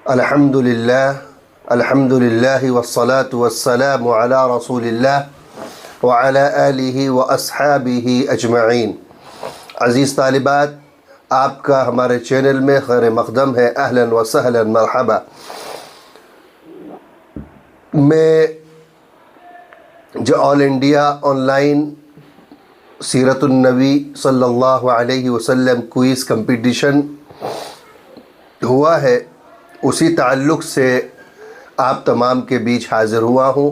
الحمدللہ الحمدللہ والصلاة والسلام علی رسول اللہ وعلی آلہ واصحابہ اجمعین۔ عزیز طالبات، آپ کا ہمارے چینل میں خیر مقدم ہے۔ اہلا و سہلا مرحبا۔ میں جو آل انڈیا آن لائن سیرت النبی صلی اللہ علیہ وسلم کوئز کمپٹیشن ہوا ہے، اسی تعلق سے آپ تمام کے بیچ حاضر ہوا ہوں۔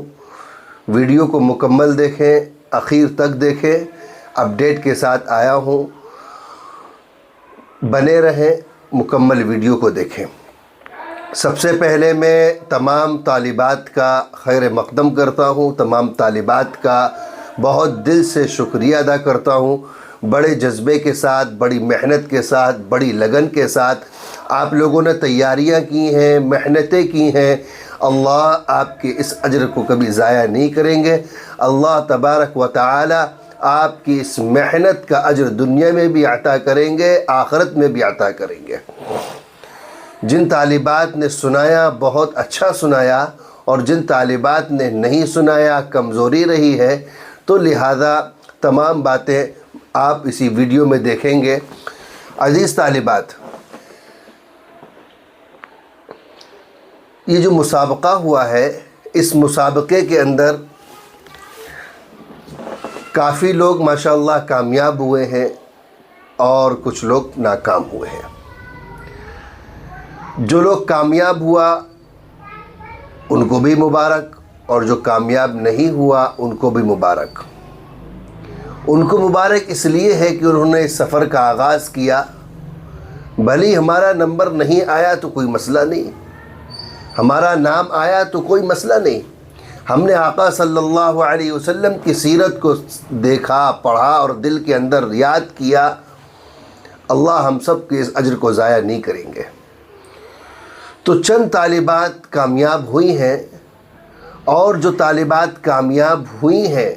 ویڈیو کو مکمل دیکھیں، اخیر تک دیکھیں، اپڈیٹ کے ساتھ آیا ہوں، بنے رہیں، مکمل ویڈیو کو دیکھیں۔ سب سے پہلے میں تمام طالبات کا خیر مقدم کرتا ہوں، تمام طالبات کا بہت دل سے شکریہ ادا کرتا ہوں۔ بڑے جذبے کے ساتھ، بڑی محنت کے ساتھ، بڑی لگن کے ساتھ آپ لوگوں نے تیاریاں کی ہیں، محنتیں کی ہیں۔ اللہ آپ کے اس اجر کو کبھی ضائع نہیں کریں گے۔ اللہ تبارک و تعالی آپ کی اس محنت کا اجر دنیا میں بھی عطا کریں گے، آخرت میں بھی عطا کریں گے۔ جن طالبات نے سنایا بہت اچھا سنایا، اور جن طالبات نے نہیں سنایا کمزوری رہی ہے، تو لہذا تمام باتیں آپ اسی ویڈیو میں دیکھیں گے۔ عزیز طالبات، یہ جو مسابقہ ہوا ہے، اس مسابقے کے اندر کافی لوگ ماشاءاللہ کامیاب ہوئے ہیں اور کچھ لوگ ناکام ہوئے ہیں۔ جو لوگ کامیاب ہوا ان کو بھی مبارک، اور جو کامیاب نہیں ہوا ان کو بھی مبارک۔ ان کو مبارک اس لیے ہے کہ انہوں نے اس سفر کا آغاز کیا۔ بھلی ہمارا نمبر نہیں آیا تو کوئی مسئلہ نہیں، ہمارا نام آیا تو کوئی مسئلہ نہیں۔ ہم نے آقا صلی اللہ علیہ وسلم کی سیرت کو دیکھا، پڑھا اور دل کے اندر یاد کیا۔ اللہ ہم سب کے اس اجر کو ضائع نہیں کریں گے۔ تو چند طالبات کامیاب ہوئی ہیں، اور جو طالبات کامیاب ہوئی ہیں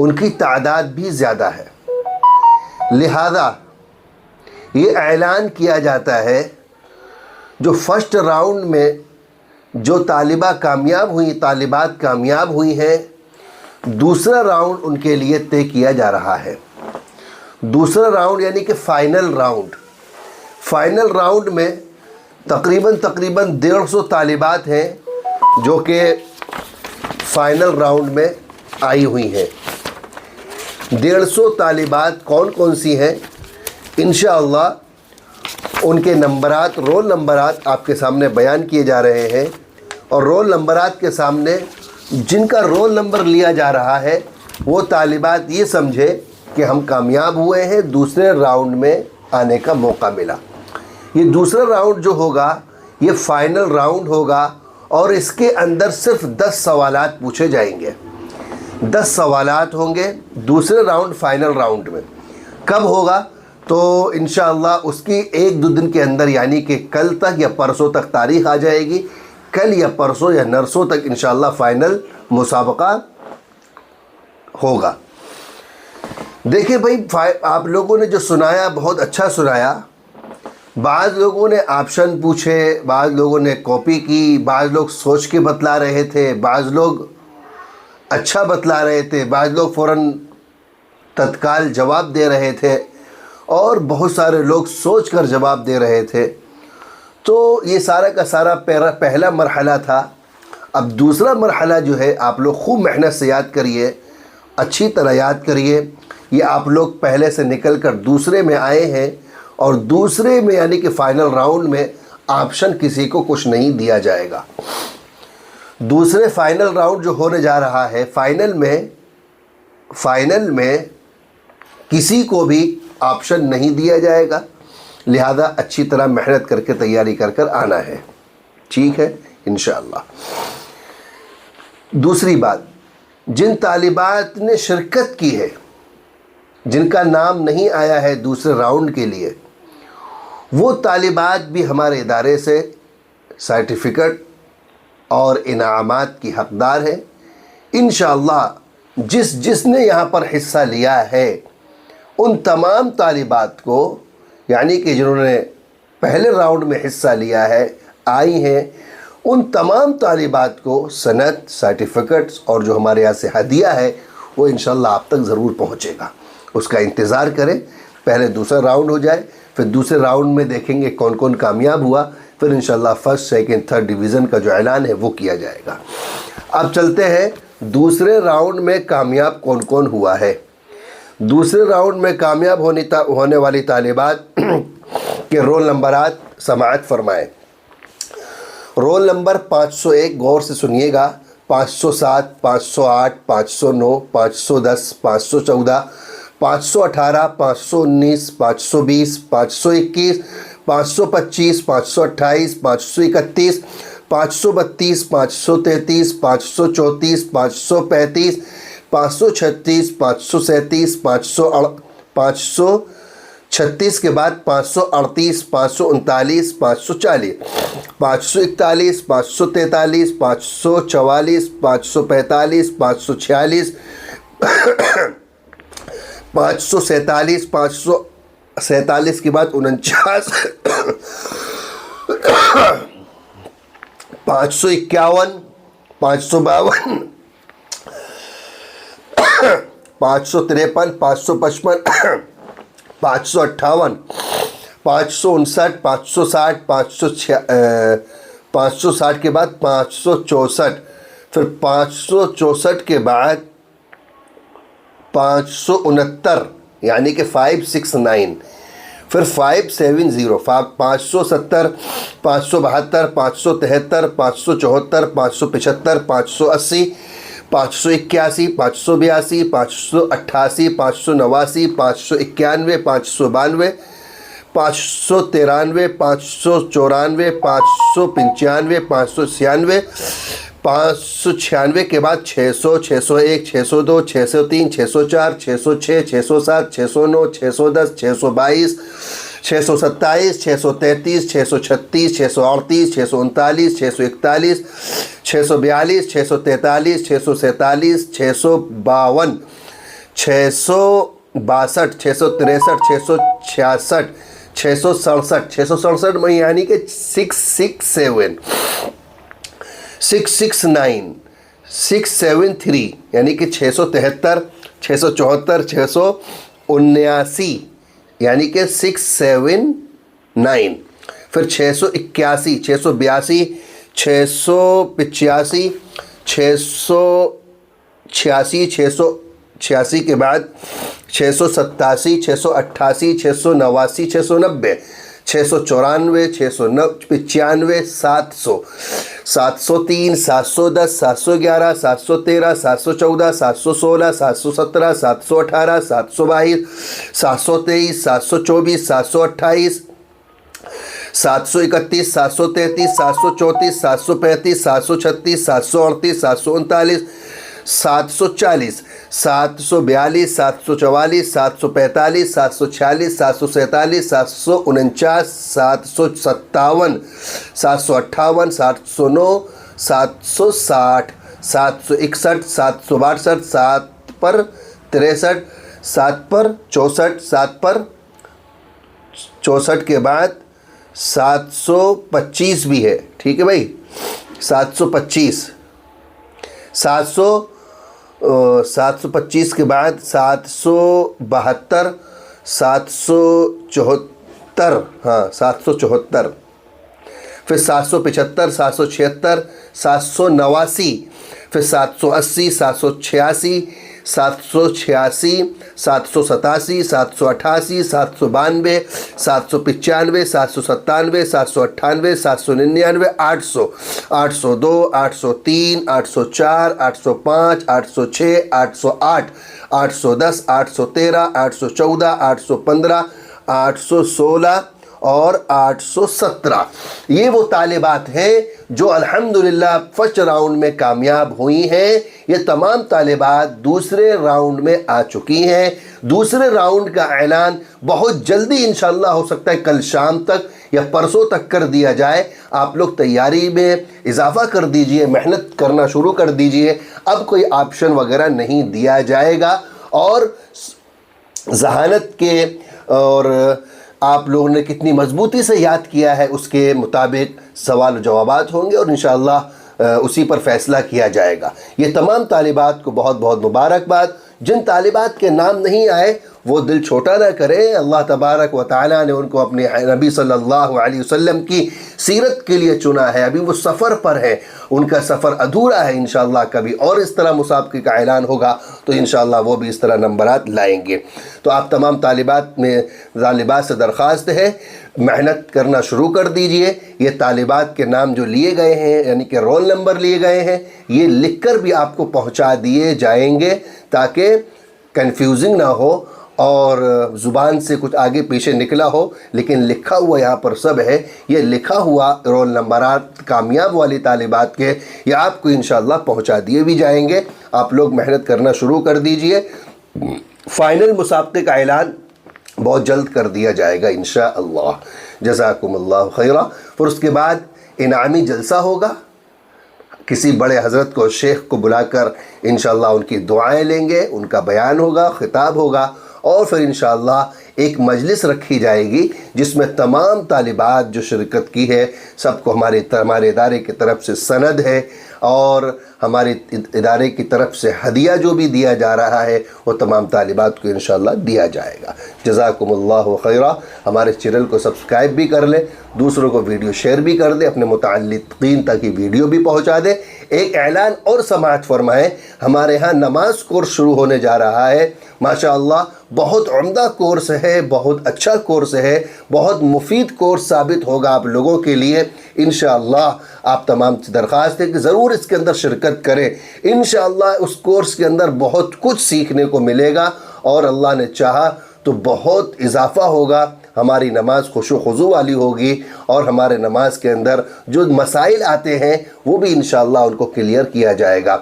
ان کی تعداد بھی زیادہ ہے۔ لہذا یہ اعلان کیا جاتا ہے، جو فرسٹ راؤنڈ میں جو طالبات کامیاب ہوئی ہیں، دوسرا راؤنڈ ان کے لیے طے کیا جا رہا ہے۔ دوسرا راؤنڈ یعنی کہ فائنل راؤنڈ میں تقریباً 150 طالبات ہیں جو کہ فائنل راؤنڈ میں آئی ہوئی ہیں۔ 150 طالبات کون کون سی ہیں؟ انشاءاللہ ان کے نمبرات، رول نمبرات آپ کے سامنے بیان کیے جا رہے ہیں، اور رول نمبرات کے سامنے جن کا رول نمبر لیا جا رہا ہے وہ طالبات یہ سمجھے کہ ہم کامیاب ہوئے ہیں، دوسرے راؤنڈ میں آنے کا موقع ملا۔ یہ دوسرا راؤنڈ جو ہوگا یہ فائنل راؤنڈ ہوگا، اور اس کے اندر صرف 10 سوالات پوچھے جائیں گے۔ 10 سوالات ہوں گے دوسرے راؤنڈ، فائنل راؤنڈ میں۔ کب ہوگا؟ تو انشاءاللہ اس کی 1-2 دن کے اندر، یعنی کہ کل تک یا پرسوں تک تاریخ آ جائے گی۔ کل یا پرسوں یا نرسوں تک انشاءاللہ فائنل مسابقہ ہوگا۔ دیکھیں بھائی، آپ لوگوں نے جو سنایا بہت اچھا سنایا۔ بعض لوگوں نے آپشن پوچھے، بعض لوگوں نے کاپی کی، بعض لوگ سوچ کے بتلا رہے تھے، بعض لوگ اچھا بتلا رہے تھے، بعض لوگ فوراً تتکال جواب دے رہے تھے، اور بہت سارے لوگ سوچ کر جواب دے رہے تھے۔ تو یہ سارا کا سارا پہلا مرحلہ تھا۔ اب دوسرا مرحلہ جو ہے، آپ لوگ خوب محنت سے یاد کریے، اچھی طرح یاد کریے۔ یہ آپ لوگ پہلے سے نکل کر دوسرے میں آئے ہیں، اور دوسرے میں یعنی کہ فائنل راؤنڈ میں آپشن کسی کو کچھ نہیں دیا جائے گا۔ دوسرے فائنل راؤنڈ جو ہونے جا رہا ہے، فائنل میں کسی کو بھی آپشن نہیں دیا جائے گا۔ لہذا اچھی طرح محنت کر کے تیاری کر کر آنا ہے، ٹھیک ہے انشاءاللہ۔ دوسری بات، جن طالبات نے شرکت کی ہے، جن کا نام نہیں آیا ہے دوسرے راؤنڈ کے لیے، وہ طالبات بھی ہمارے ادارے سے سرٹیفکیٹ اور انعامات کی حقدار ہیں۔ انشاءاللہ جس نے یہاں پر حصہ لیا ہے ان تمام طالبات کو، یعنی کہ جنہوں نے پہلے راؤنڈ میں حصہ لیا ہے، آئی ہیں، ان تمام طالبات کو سند، سرٹیفکیٹس اور جو ہمارے یہاں سے ہدیہ ہے وہ انشاءاللہ آپ تک ضرور پہنچے گا۔ اس کا انتظار کریں، پہلے دوسرا راؤنڈ ہو جائے، پھر دوسرے راؤنڈ میں دیکھیں گے کون کون کامیاب ہوا، پھر انشاءاللہ فرسٹ، سیکنڈ، تھرڈ ڈویژن کا جو اعلان ہے وہ کیا جائے گا۔ اب چلتے ہیں دوسرے راؤنڈ میں کامیاب کون کون ہوا ہے۔ دوسرے راؤنڈ میں کامیاب ہونے والی طالبات کے رول نمبرات سماعت فرمائیں۔ رول نمبر 501، غور سے سنیے گا، 507، 508، 509، 510، 514، 518، 519، 520، 521، 525، 528، 531، 532، 533، 534، 535، 536، 537، 536 کے بعد 538، 539، 540، 541، 543، 544، 545، 546، 547، 547 کے بعد 49، 551، 552، 553، 555، 558، 559، 560، 560 کے بعد 564، پھر 564 کے بعد 569، یعنی کہ 569، پھر 570، 570، 572، 573، 574، 575، 580، 581، 582، 588، 589، 591، 592، 593، 594، 595، 596، 596 کے بعد 600، 601، 602، 603، 604، 606، 607، 609، 610، 622، 627، 633، 636، 638، 639، 641، 642، 643، 647، 652، 662، 663، 666، 667، 667 میں یعنی کہ 667، 669، 673 یعنی کہ 673، 674، 679 یعنی کہ 679، پھر 681، 682، 685، 686، 686 کے بعد 687، 688، 689، 690، 694، 695، 700، 703، 710، 711، 713، 714، 716، 717، 718، 722، 723، 724، 728، 731، 733، 734، 735، 736، 738، 739، 740، 742، 744، 745، 746، 747، 749، 757، 758، 709، 760، 761، 762، 7 پر 63، 7 پر 64، 7 پر 64 کے بعد 725 بھی ہے، ٹھیک ہے بھائی، 725، 725 کے بعد 772، 774، ہاں 774، پھر 775، 776، 789، پھر 780، 786، 786، 787، 788، 792، 795، 797، 798، 799، 800، 802، 803، 804، 805، 806، 808، 810، 813، 814، 815، 816 اور 817۔ یہ وہ طالبات ہیں جو الحمدللہ فرسٹ راؤنڈ میں کامیاب ہوئی ہیں۔ یہ تمام طالبات دوسرے راؤنڈ میں آ چکی ہیں۔ دوسرے راؤنڈ کا اعلان بہت جلدی انشاءاللہ ہو سکتا ہے کل شام تک یا پرسوں تک کر دیا جائے۔ آپ لوگ تیاری میں اضافہ کر دیجئے، محنت کرنا شروع کر دیجئے۔ اب کوئی آپشن وغیرہ نہیں دیا جائے گا، اور ذہانت کے اور آپ لوگوں نے کتنی مضبوطی سے یاد کیا ہے اس کے مطابق سوال و جوابات ہوں گے، اور انشاءاللہ اسی پر فیصلہ کیا جائے گا۔ یہ تمام طالبات کو بہت بہت مبارکباد۔ جن طالبات کے نام نہیں آئے وہ دل چھوٹا نہ کریں، اللہ تبارک و تعالیٰ نے ان کو اپنے نبی صلی اللہ علیہ وسلم کی سیرت کے لیے چنا ہے، ابھی وہ سفر پر ہے، ان کا سفر ادھورا ہے، انشاءاللہ کبھی اور اس طرح مسابقے کا اعلان ہوگا تو انشاءاللہ وہ بھی اس طرح نمبرات لائیں گے۔ تو آپ تمام طالبات سے درخواست ہے، محنت کرنا شروع کر دیجئے۔ یہ طالبات کے نام جو لیے گئے ہیں یعنی کہ رول نمبر لیے گئے ہیں، یہ لکھ کر بھی آپ کو پہنچا دیے جائیں گے تاکہ کنفیوزنگ نہ ہو اور زبان سے کچھ آگے پیچھے نکلا ہو، لیکن لکھا ہوا یہاں پر سب ہے۔ یہ لکھا ہوا رول نمبرات کامیاب والی طالبات کے یہ آپ کو انشاءاللہ پہنچا دیے بھی جائیں گے۔ آپ لوگ محنت کرنا شروع کر دیجئے۔ فائنل مسابقے کا اعلان بہت جلد کر دیا جائے گا انشاءاللہ۔ جزاکم اللہ خیرہ۔ پھر اس کے بعد انعامی جلسہ ہوگا، کسی بڑے حضرت کو، شیخ کو بلا کر انشاءاللہ ان کی دعائیں لیں گے، ان کا بیان ہوگا، خطاب ہوگا، اور پھر انشاءاللہ ایک مجلس رکھی جائے گی جس میں تمام طالبات جو شرکت کی ہے سب کو ہمارے ادارے کی طرف سے سند ہے، اور ہمارے ادارے کی طرف سے ہدیہ جو بھی دیا جا رہا ہے وہ تمام طالبات کو انشاءاللہ دیا جائے گا۔ جزاکم اللہ خیرہ۔ ہمارے چینل کو سبسکرائب بھی کر لیں، دوسروں کو ویڈیو شیئر بھی کر دیں، اپنے متعلقین تک یہ ویڈیو بھی پہنچا دیں۔ ایک اعلان اور سماعت فرمائیں، ہمارے ہاں نماز کورس شروع ہونے جا رہا ہے۔ ماشاءاللہ بہت عمدہ کورس ہے، بہت اچھا کورس ہے، بہت مفید کورس ثابت ہوگا آپ لوگوں کے لیے انشاءاللہ۔ آپ تمام سے درخواست ہے کہ ضرور اس کے اندر شرکت کریں۔ انشاءاللہ اس کورس کے اندر بہت کچھ سیکھنے کو ملے گا، اور اللہ نے چاہا تو بہت اضافہ ہوگا۔ ہماری نماز خشوع و خضوع والی ہوگی، اور ہمارے نماز کے اندر جو مسائل آتے ہیں وہ بھی انشاءاللہ ان کو کلیئر کیا جائے گا۔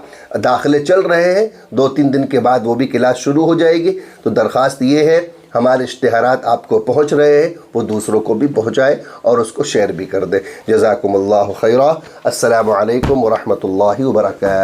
داخلے چل رہے ہیں، 2-3 دن کے بعد وہ بھی کلاس شروع ہو جائے گی۔ تو درخواست یہ ہے ہمارے اشتہارات آپ کو پہنچ رہے ہیں وہ دوسروں کو بھی پہنچائے اور اس کو شیئر بھی کر دیں۔ جزاکم اللہ خیرہ۔ السلام علیکم ورحمۃ اللہ وبرکاتہ۔